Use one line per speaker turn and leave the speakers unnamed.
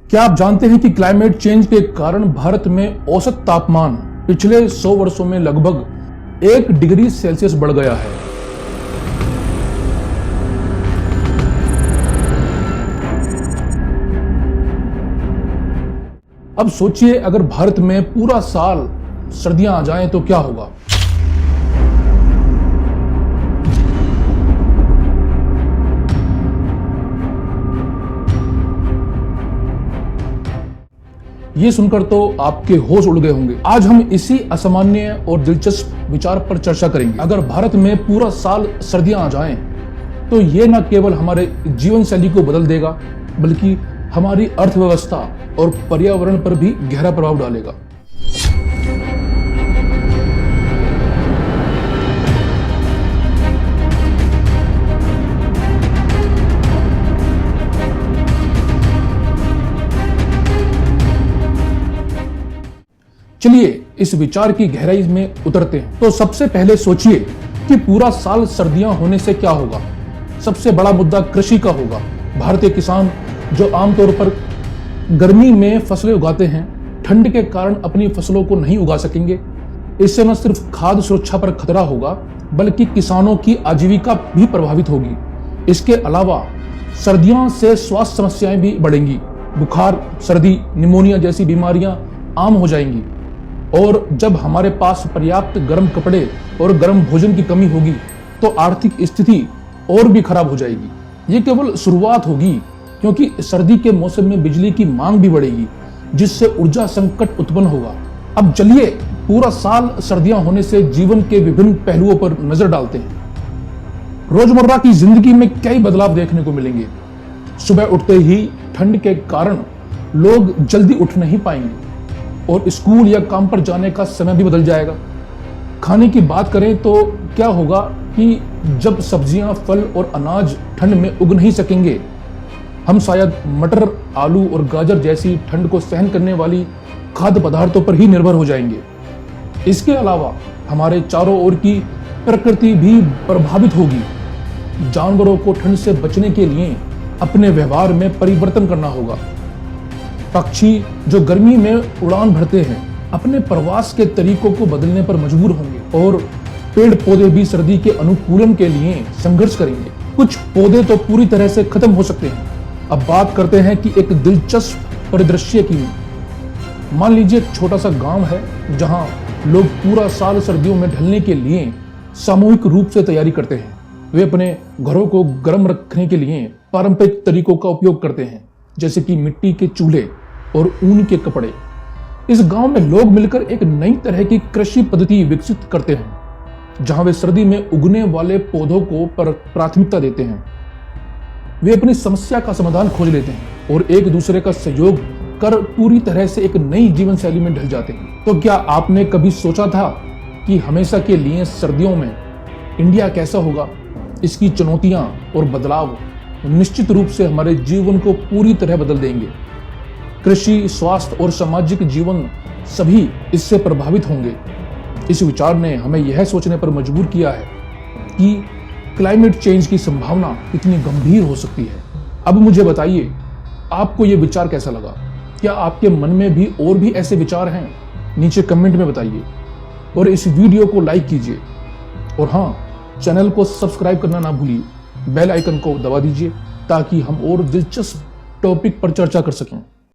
क्या आप जानते हैं कि क्लाइमेट चेंज के कारण भारत में औसत तापमान पिछले 100 वर्षों में लगभग 1 डिग्री सेल्सियस बढ़ गया है। अब सोचिए, अगर भारत में पूरा साल सर्दियां आ जाएं तो क्या होगा। ये सुनकर तो आपके होश उड़ गए होंगे। आज हम इसी असामान्य और दिलचस्प विचार पर चर्चा करेंगे। अगर भारत में पूरा साल सर्दियां आ जाएं, तो ये न केवल हमारे जीवन शैली को बदल देगा, बल्कि हमारी अर्थव्यवस्था और पर्यावरण पर भी गहरा प्रभाव डालेगा। चलिए इस विचार की गहराई में उतरते हैं। तो सबसे पहले सोचिए कि पूरा साल सर्दियां होने से क्या होगा। सबसे बड़ा मुद्दा कृषि का होगा। भारतीय किसान जो आमतौर पर गर्मी में फसलें उगाते हैं, ठंड के कारण अपनी फसलों को नहीं उगा सकेंगे। इससे न सिर्फ खाद्य सुरक्षा पर खतरा होगा, बल्कि किसानों की आजीविका भी प्रभावित होगी। इसके अलावा सर्दियों से स्वास्थ्य समस्याएं भी बढ़ेंगी। बुखार, सर्दी, निमोनिया जैसी बीमारियां आम हो जाएंगी। और जब हमारे पास पर्याप्त गर्म कपड़े और गर्म भोजन की कमी होगी, तो आर्थिक स्थिति और भी खराब हो जाएगी। ये केवल शुरुआत होगी, क्योंकि सर्दी के मौसम में बिजली की मांग भी बढ़ेगी, जिससे ऊर्जा संकट उत्पन्न होगा। अब चलिए पूरा साल सर्दियां होने से जीवन के विभिन्न पहलुओं पर नजर डालते हैं। रोजमर्रा की जिंदगी में कई बदलाव देखने को मिलेंगे। सुबह उठते ही ठंड के कारण लोग जल्दी उठ नहीं पाएंगे और स्कूल या काम पर जाने का समय भी बदल जाएगा। खाने की बात करें तो क्या होगा कि जब सब्जियां, फल और अनाज ठंड में उग नहीं सकेंगे, हम शायद मटर, आलू और गाजर जैसी ठंड को सहन करने वाली खाद्य पदार्थों पर ही निर्भर हो जाएंगे। इसके अलावा हमारे चारों ओर की प्रकृति भी प्रभावित होगी। जानवरों को ठंड से बचने के लिए अपने व्यवहार में परिवर्तन करना होगा। पक्षी जो गर्मी में उड़ान भरते हैं, अपने प्रवास के तरीकों को बदलने पर मजबूर होंगे और पेड़ पौधे भी सर्दी के अनुकूलन के लिए संघर्ष करेंगे। कुछ पौधे तो पूरी तरह से खत्म हो सकते हैं। अब बात करते हैं कि एक दिलचस्प परिदृश्य की। मान लीजिए एक छोटा सा गांव है, जहां लोग पूरा साल सर्दियों में ढलने के लिए सामूहिक रूप से तैयारी करते हैं। वे अपने घरों को गर्म रखने के लिए पारंपरिक तरीकों का उपयोग करते हैं, जैसे कि मिट्टी के चूल्हे और ऊन के कपड़े। इस गांव में लोग मिलकर एक नई तरह की कृषि पद्धति विकसित करते हैं, जहां वे सर्दी में उगने वाले पौधों को प्राथमिकता देते हैं। वे अपनी समस्या का समाधान खोज लेते हैं और एक दूसरे का सहयोग कर पूरी तरह से एक नई जीवन शैली में ढल जाते हैं। तो क्या आपने कभी सोचा था कि हमेशा के लिए सर्दियों में इंडिया कैसा होगा? इसकी चुनौतियां और बदलाव निश्चित रूप से हमारे जीवन को पूरी तरह बदल देंगे। कृषि, स्वास्थ्य और सामाजिक जीवन सभी इससे प्रभावित होंगे। इस विचार ने हमें यह सोचने पर मजबूर किया है कि क्लाइमेट चेंज की संभावना कितनी गंभीर हो सकती है। अब मुझे बताइए, आपको यह विचार कैसा लगा? क्या आपके मन में भी और भी ऐसे विचार हैं? नीचे कमेंट में बताइए और इस वीडियो को लाइक कीजिए। और हाँ, चैनल को सब्सक्राइब करना ना भूलिए। बेल आइकन को दबा दीजिए ताकि हम और दिलचस्प टॉपिक पर चर्चा कर सकें।